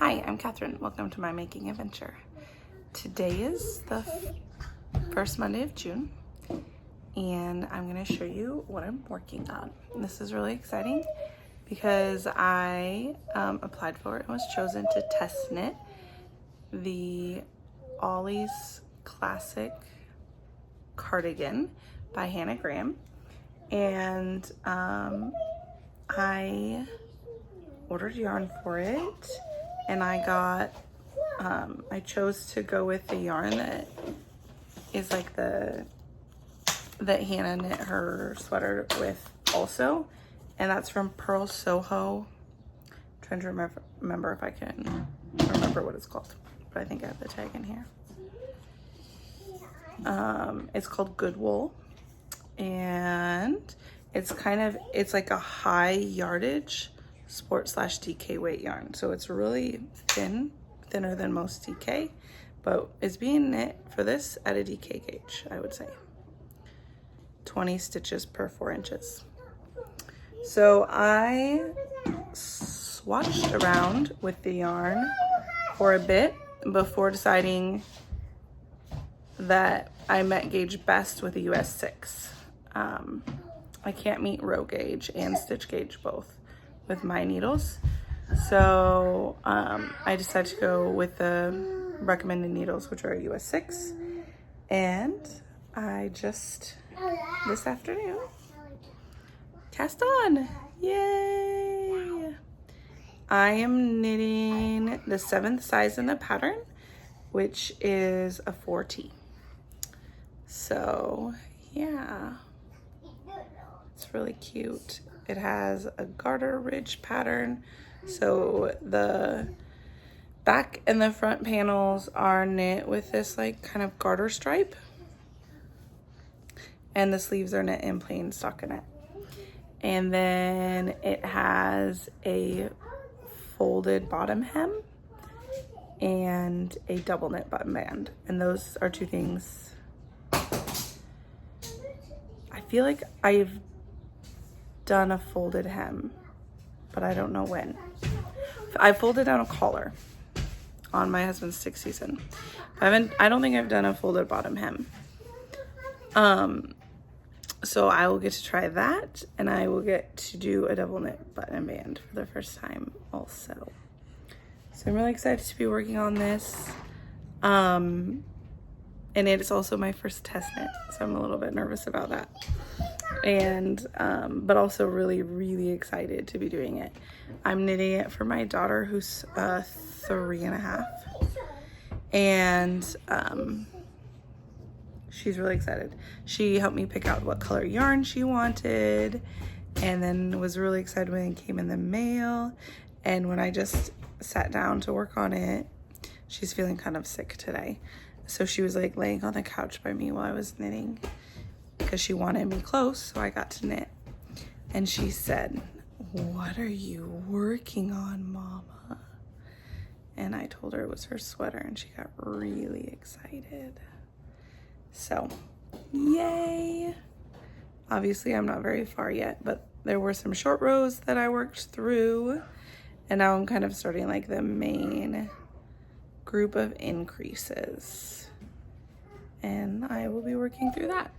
Hi, I'm Catherine. Welcome to my making adventure. Today is the first Monday of June, and I'm going to show you what I'm working on. This is really exciting because I applied for and was chosen to test knit the Ollie's Classic Cardigan by Hannah Graham, and I ordered yarn for it, and I got I chose to go with the yarn that is like that Hannah knit her sweater with also, and that's from Pearl Soho. I'm trying to remember if I can remember what it's called, but I think I have the tag in here. It's called Good Wool, and it's like a high yardage sport / DK weight yarn. So it's really thinner than most DK, but it's being knit for this at a DK gauge, I would say. 20 stitches per 4 inches. So I swatched around with the yarn for a bit before deciding that I met gauge best with a US 6. I can't meet row gauge and stitch gauge both with my needles, so I decided to go with the recommended needles, which are a US 6, and I just this afternoon cast on. Yay! I am knitting the 7th size in the pattern, which is a 4T. So yeah, it's really cute. It has a garter ridge pattern, so the back and the front panels are knit with this like kind of garter stripe, and the sleeves are knit in plain stockinette. And then it has a folded bottom hem and a double knit button band, and those are two things I feel like I've done a folded hem, but I don't know when. I folded down a collar on my husband's 6th season. I don't think I've done a folded bottom hem. So I will get to try that, and I will get to do a double knit button band for the first time also. So I'm really excited to be working on this. And it's also my first test knit, so I'm a little bit nervous about that. And but also really excited to be doing it. I'm knitting it for my daughter, who's 3.5, and she's really excited. She helped me pick out what color yarn she wanted, and then was really excited when it came in the mail. And when I just sat down to work on it, she's feeling kind of sick today, so she was like laying on the couch by me while I was knitting, because she wanted me close, so I got to knit. And she said, "What are you working on, Mama?" And I told her it was her sweater, and she got really excited. So, yay! Obviously, I'm not very far yet, but there were some short rows that I worked through, and now I'm kind of starting like the main group of increases, and I will be working through that.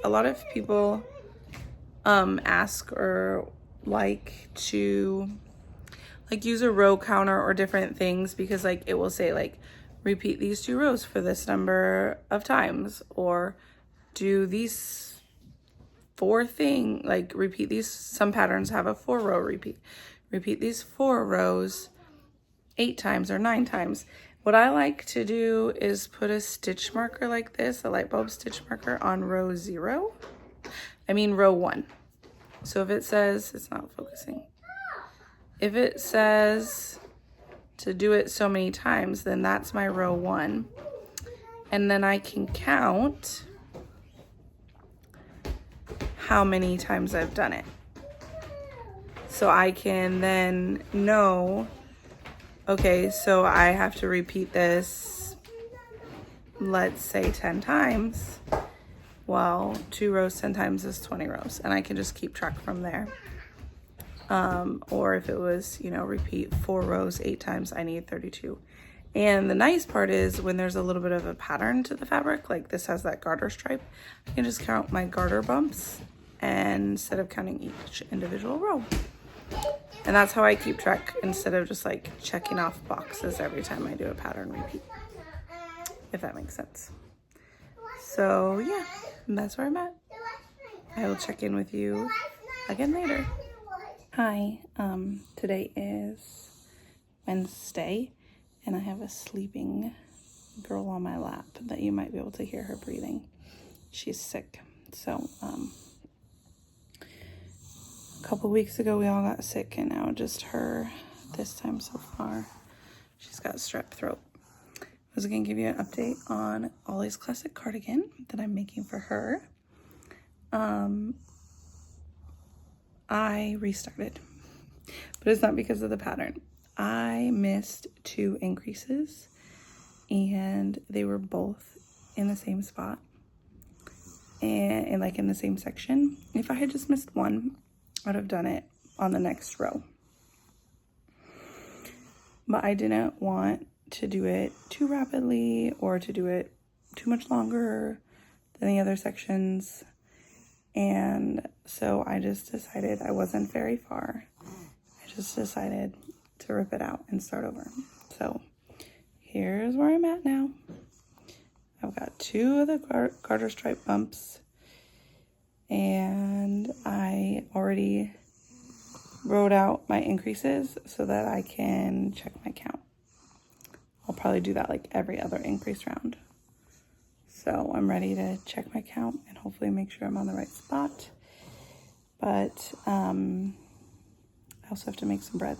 A lot of people ask or like to like use a row counter or different things, because like it will say like repeat these 2 rows for this number of times, or do these 4 things, like repeat these. Some patterns have a 4-row repeat these 4 rows 8 times or 9 times. What I like to do is put a stitch marker like this, a light bulb stitch marker, on row 1. So if it says, it's not focusing. If it says to do it so many times, then that's my row 1. And then I can count how many times I've done it. So I can then know, okay, so I have to repeat this, let's say 10 times. Well, 2 rows 10 times is 20 rows, and I can just keep track from there. Or if it was, you know, repeat 4 rows 8 times, I need 32. And the nice part is when there's a little bit of a pattern to the fabric, like this has that garter stripe, I can just count my garter bumps and instead of counting each individual row. And that's how I keep track instead of just like checking off boxes every time I do a pattern repeat, if that makes sense. So yeah, that's where I'm at. I will check in with you again later. Hi, today is Wednesday and I have a sleeping girl on my lap that you might be able to hear her breathing. She's sick. So, a couple weeks ago we all got sick and now just her this time so far. She's got strep throat. I was gonna give you an update on Ollie's classic cardigan that I'm making for her. I restarted, but it's not because of the pattern. I missed 2 increases and they were both in the same spot and like in the same section. If I had just missed one, I would have done it on the next row. But I didn't want to do it too rapidly or to do it too much longer than the other sections. And so I just decided I wasn't very far. I just decided to rip it out and start over. So here's where I'm at now. I've got 2 of the garter stripe bumps and I already wrote out my increases so that I can check my count. I'll probably do that like every other increase round. So I'm ready to check my count and hopefully make sure I'm on the right spot. But I also have to make some bread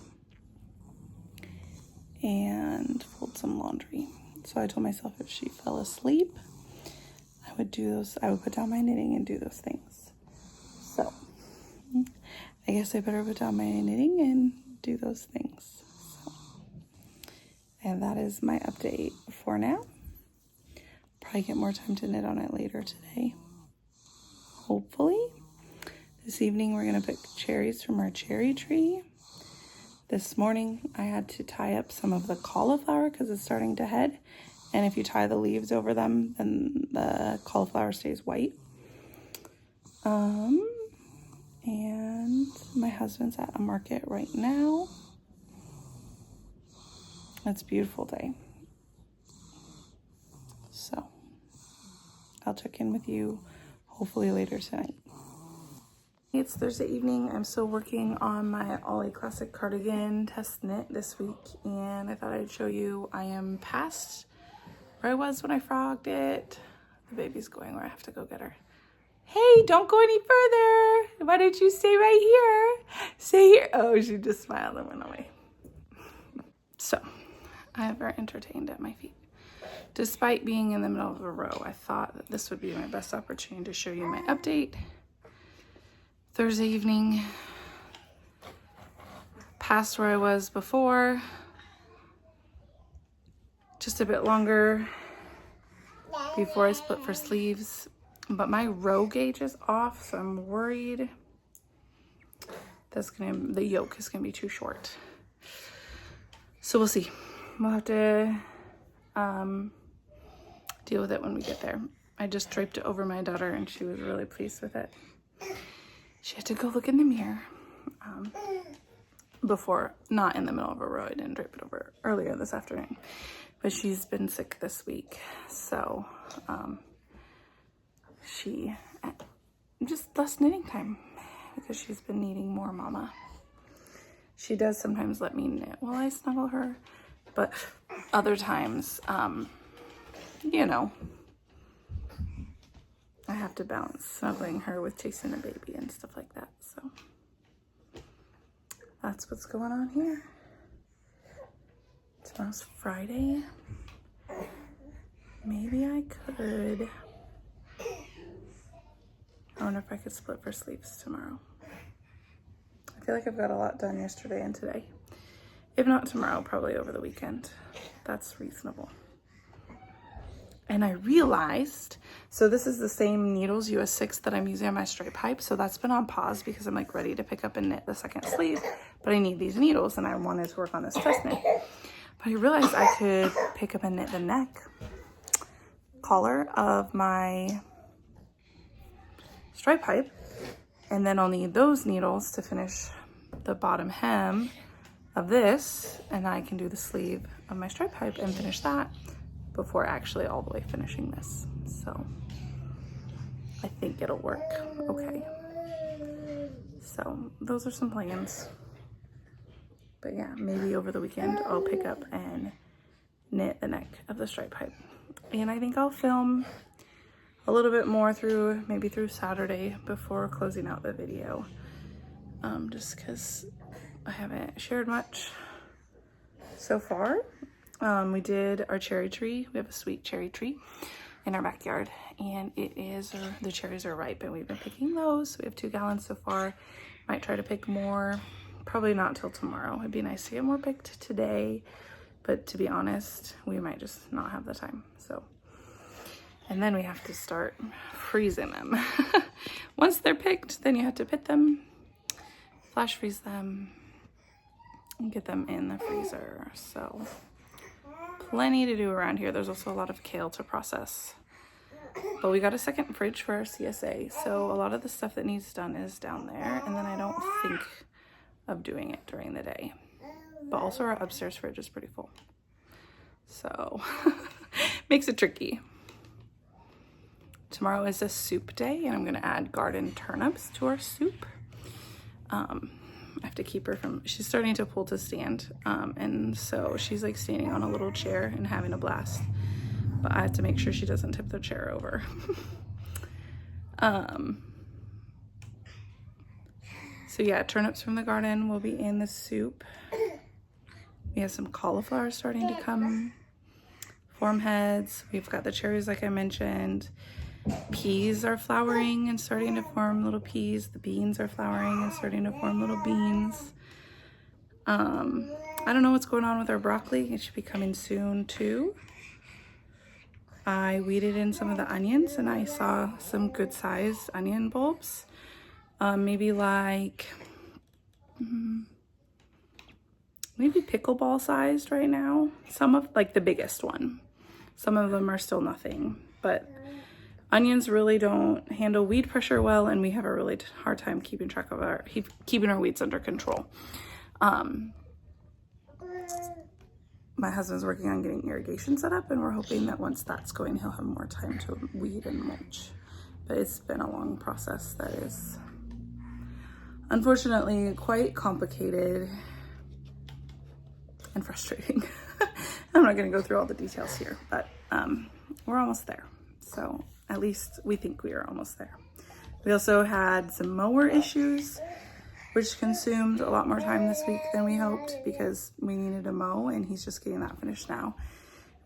and fold some laundry. So I told myself if she fell asleep, I would put down my knitting and do those things. So I guess I better put down my knitting and do those things. So, and that is my update for now. Probably get more time to knit on it later today. Hopefully. This evening we're going to pick cherries from our cherry tree. This morning I had to tie up some of the cauliflower because it's starting to head. And if you tie the leaves over them, then the cauliflower stays white. And my husband's at a market right now. It's a beautiful day. So I'll check in with you hopefully later tonight. It's Thursday evening. I'm still working on my Ollie Classic Cardigan test knit this week, and I thought I'd show you I am past where I was when I frogged it. The baby's going where I have to go get her. Hey, don't go any further. Why don't you stay right here? Stay here. Oh, she just smiled and went away. So I have her entertained at my feet. Despite being in the middle of a row, I thought that this would be my best opportunity to show you my update. Thursday evening, past where I was before, just a bit longer before I split for sleeves, but my row gauge is off, so I'm worried the yoke is gonna be too short. So we'll see. We'll have to deal with it when we get there. I just draped it over my daughter and she was really pleased with it. She had to go look in the mirror before, not in the middle of a row. I didn't drape it over earlier this afternoon, but she's been sick this week. So she just less knitting time because she's been needing more mama. She does sometimes let me knit while I snuggle her, but other times, you know, I have to balance snuggling her with chasing a baby and stuff like that. So that's what's going on here. Tomorrow's Friday. Maybe I could. I wonder if I could split for sleeves tomorrow. I feel like I've got a lot done yesterday and today. If not tomorrow, probably over the weekend. That's reasonable. And I realized, so this is the same needles, US 6, that I'm using on my stripe pipe. So that's been on pause because I'm like ready to pick up and knit the second sleeve, but I need these needles and I wanted to work on this chest knit. But I realized I could pick up and knit the neck collar of my stripe pipe, and then I'll need those needles to finish the bottom hem of this, and I can do the sleeve of my stripe pipe and finish that before actually all the way finishing this. So I think it'll work okay. So those are some plans. But yeah, maybe over the weekend I'll pick up and knit the neck of the stripe pipe. And I think I'll film a little bit more maybe through Saturday before closing out the video. Just because I haven't shared much so far. We did our cherry tree. We have a sweet cherry tree in our backyard, and the cherries are ripe and we've been picking those. We have 2 gallons so far. Might try to pick more. Probably not till tomorrow. It'd be nice to get more picked today, but to be honest, we might just not have the time. So, and then we have to start freezing them. Once they're picked, then you have to pit them, flash freeze them, and get them in the freezer. So plenty to do around here. There's also a lot of kale to process. But we got a second fridge for our CSA, so a lot of the stuff that needs done is down there, and then I don't think of doing it during the day. But also our upstairs fridge is pretty full. So makes it tricky. Tomorrow is a soup day, and I'm gonna add garden turnips to our soup. I have to keep her she's starting to pull to stand. And so she's like standing on a little chair and having a blast. But I have to make sure she doesn't tip the chair over. So yeah, turnips from the garden will be in the soup. We have some cauliflower starting to come, form heads. We've got the cherries like I mentioned. Peas are flowering and starting to form little peas. The beans are flowering and starting to form little beans. I don't know what's going on with our broccoli. It should be coming soon too. I weeded in some of the onions and I saw some good sized onion bulbs. Maybe like, maybe pickleball sized right now. Some of, like the biggest one. Some of them are still nothing, but onions really don't handle weed pressure well, and we have a really hard time keeping track of keeping our weeds under control. My husband's working on getting irrigation set up, and we're hoping that once that's going, he'll have more time to weed and mulch. But it's been a long process that is unfortunately quite complicated and frustrating. I'm not going to go through all the details here, but we're almost there. So at least we think we are almost there. We also had some mower issues, which consumed a lot more time this week than we hoped because we needed to mow, and he's just getting that finished now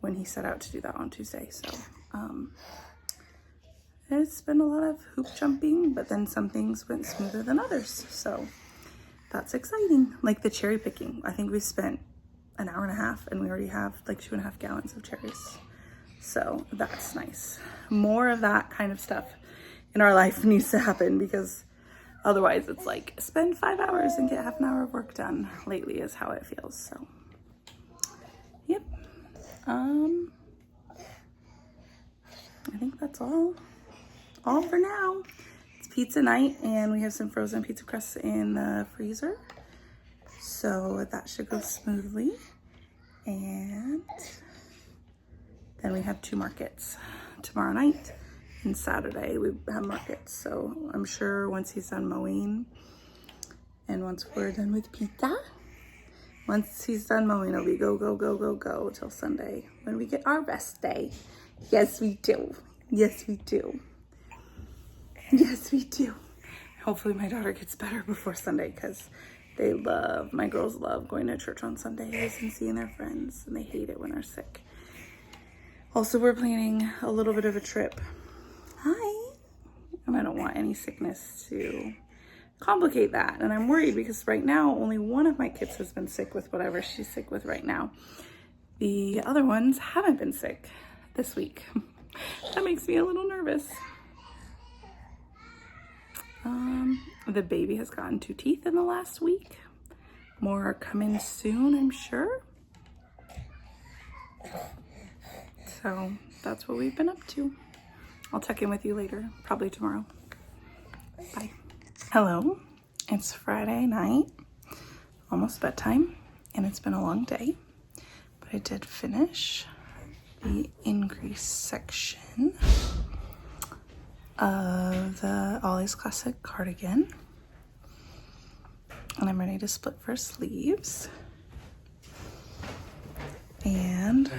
when he set out to do that on Tuesday. So it's been a lot of hoop jumping, but then some things went smoother than others. So that's exciting. Like the cherry picking. I think we spent an hour and a half and we already have like 2.5 gallons of cherries. So that's nice. More of that kind of stuff in our life needs to happen, because otherwise it's like spend 5 hours and get half an hour of work done lately is how it feels. So yep. I think that's all for now. It's pizza night and we have some frozen pizza crusts in the freezer. So that should go smoothly. And then we have 2 markets tomorrow night and Saturday. We have markets, so I'm sure once he's done mowing and once we're done with pizza, once he's done mowing, it'll be go, go, go, go, go till Sunday when we get our rest day. Yes, we do. Yes, we do. Yes, we do. Hopefully my daughter gets better before Sunday, because my girls love going to church on Sundays and seeing their friends, and they hate it when they're sick. Also, we're planning a little bit of a trip. Hi. And I don't want any sickness to complicate that. And I'm worried because right now, only one of my kids has been sick with whatever she's sick with right now. The other ones haven't been sick this week. That makes me a little nervous. The baby has gotten 2 teeth in the last week. More are coming soon, I'm sure. So that's what we've been up to. I'll check in with you later, probably tomorrow. Bye. Hello, it's Friday night, almost bedtime, and it's been a long day, but I did finish the increase section of the Ollie's Classic Cardigan, and I'm ready to split for sleeves. And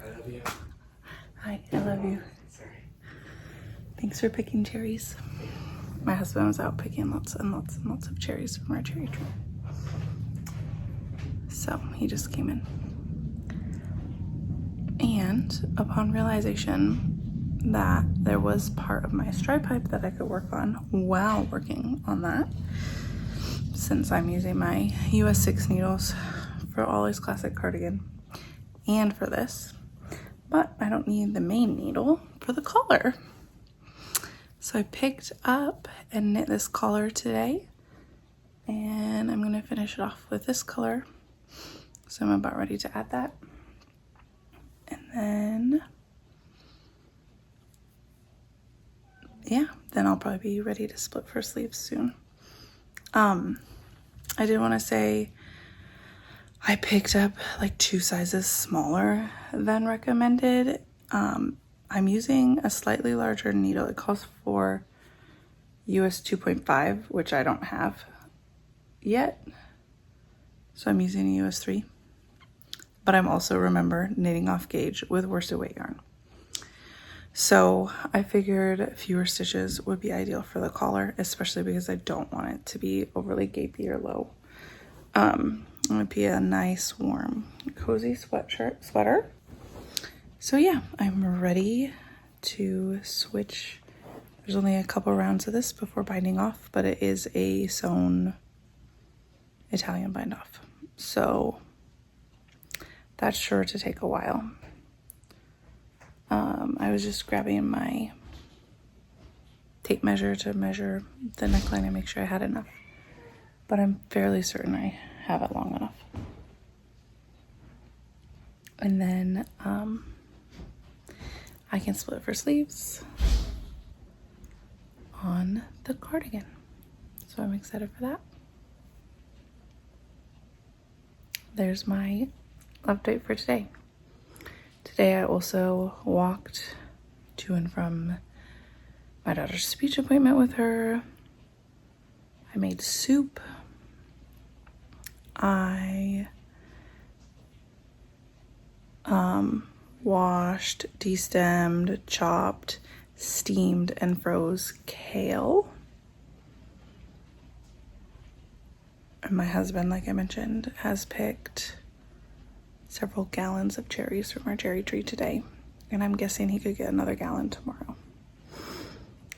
I love you. hi, I love you. Sorry. Thanks for picking cherries. My husband was out picking lots and lots and lots of cherries from our cherry tree. So he just came in. And upon realization that there was part of my stripe pipe that I could work on while working on that, since I'm using my US 6 needles for Ollie's Classic Cardigan and for this, but I don't need the main needle for the collar. So I picked up and knit this collar today, and I'm gonna finish it off with this color. So I'm about ready to add that. And then, yeah, then I'll probably be ready to split for sleeves soon. I did want to say I picked up like 2 sizes smaller than recommended. I'm using a slightly larger needle. It calls for US 2.5, which I don't have yet. So I'm using a US 3. But I'm also, remember, knitting off gauge with worsted weight yarn. So I figured fewer stitches would be ideal for the collar, especially because I don't want it to be overly gapey or low. It would be a nice, warm, cozy sweater. So yeah, I'm ready to switch. There's only a couple rounds of this before binding off, but it is a sewn Italian bind off. So that's sure to take a while. I was just grabbing my tape measure to measure the neckline and make sure I had enough, but I'm fairly certain I have it long enough. And then I can split for sleeves on the cardigan. So I'm excited for that. There's my update for today. Today I also walked to and from my daughter's speech appointment with her. I made soup. I washed, destemmed, chopped, steamed, and froze kale. And my husband, like I mentioned, has picked several gallons of cherries from our cherry tree today, and I'm guessing he could get another gallon tomorrow.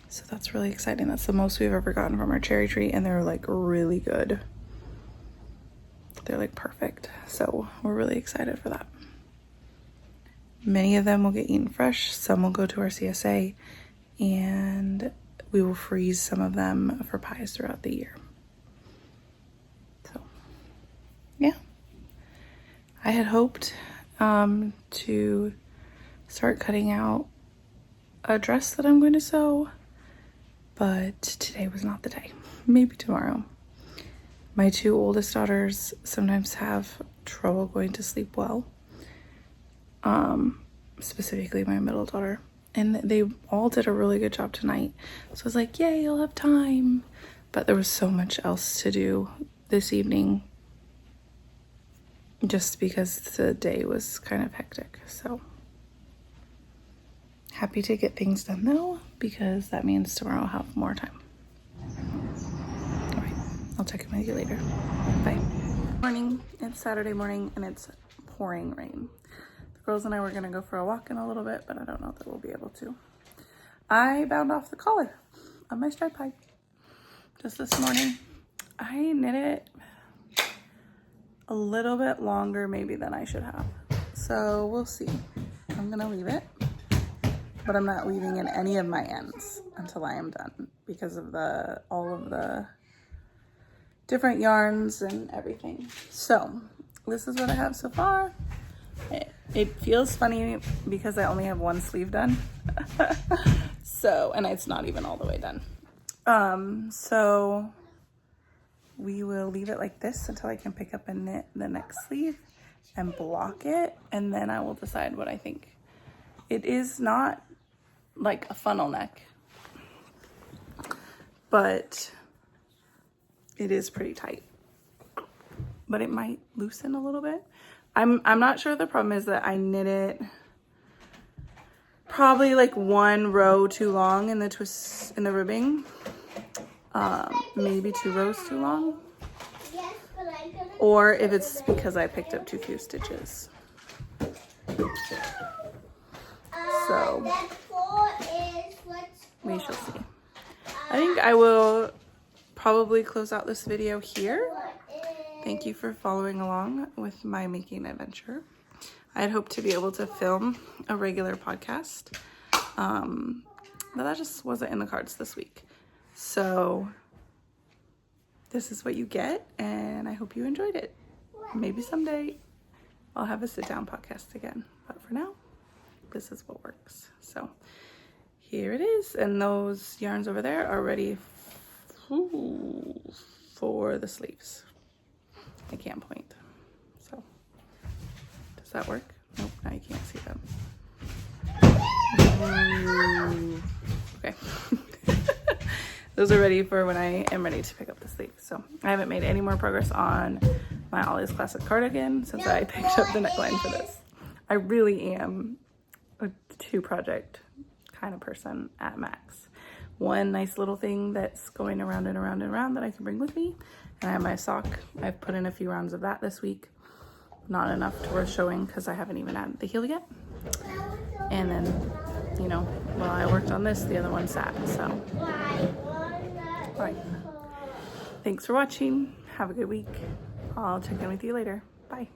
So that's really exciting. That's the most we've ever gotten from our cherry tree, and they're like really good. They're like perfect. So we're really excited for that. Many of them will get eaten fresh. Some will go to our CSA, and we will freeze some of them for pies throughout the year. So yeah. I had hoped to start cutting out a dress that I'm going to sew, but today was not the day. Maybe tomorrow. My 2 oldest daughters sometimes have trouble going to sleep well, specifically my middle daughter, and they all did a really good job tonight. So I was like, yay, I'll have time. But there was so much else to do this evening, just because the day was kind of hectic. So happy to get things done though, because that means tomorrow I'll have more time. All right, I'll check in with you later. Bye. Morning, it's Saturday morning and it's pouring rain. The girls and I were gonna go for a walk in a little bit, but I don't know that we'll be able to. I bound off the collar of my stripe pipe just this morning. I knit it a little bit longer maybe than I should have. So we'll see. I'm gonna leave it but I'm not leaving in any of my ends until I am done because of all of the different yarns and everything. So this is what I have so far. It feels funny because I only have one sleeve done. So, and it's not even all the way done. So we will leave it like this until I can pick up and knit the next sleeve and block it, and then I will decide what I think. It is not like a funnel neck, but it is pretty tight, but it might loosen a little bit. I'm not sure. The problem is that I knit it probably like one row too long in the twist, in the ribbing, maybe 2 rows too long, or if it's because I picked up too few stitches. So we shall see. I think I will probably close out this video here. Thank you for following along with my making adventure. I had hoped to be able to film a regular podcast, but that just wasn't in the cards this week. So this is what you get, and I hope you enjoyed it. Maybe someday I'll have a sit-down podcast again, but for now, this is what works. So here it is, and those yarns over there are ready for the sleeves. I can't point, so does that work? Nope, now you can't see them. Ooh. Okay. Those are ready for when I am ready to pick up the sleeve. So I haven't made any more progress on my Ollie's Classic Cardigan since I picked up the neckline for this. I really am a 2-project kind of person at max. One nice little thing that's going around and around and around that I can bring with me. And I have my sock. I've put in a few rounds of that this week. Not enough to worth showing because I haven't even added the heel yet. And then, you know, while I worked on this, the other one sat. So, all right. Thanks for watching. Have a good week. I'll check in with you later. Bye.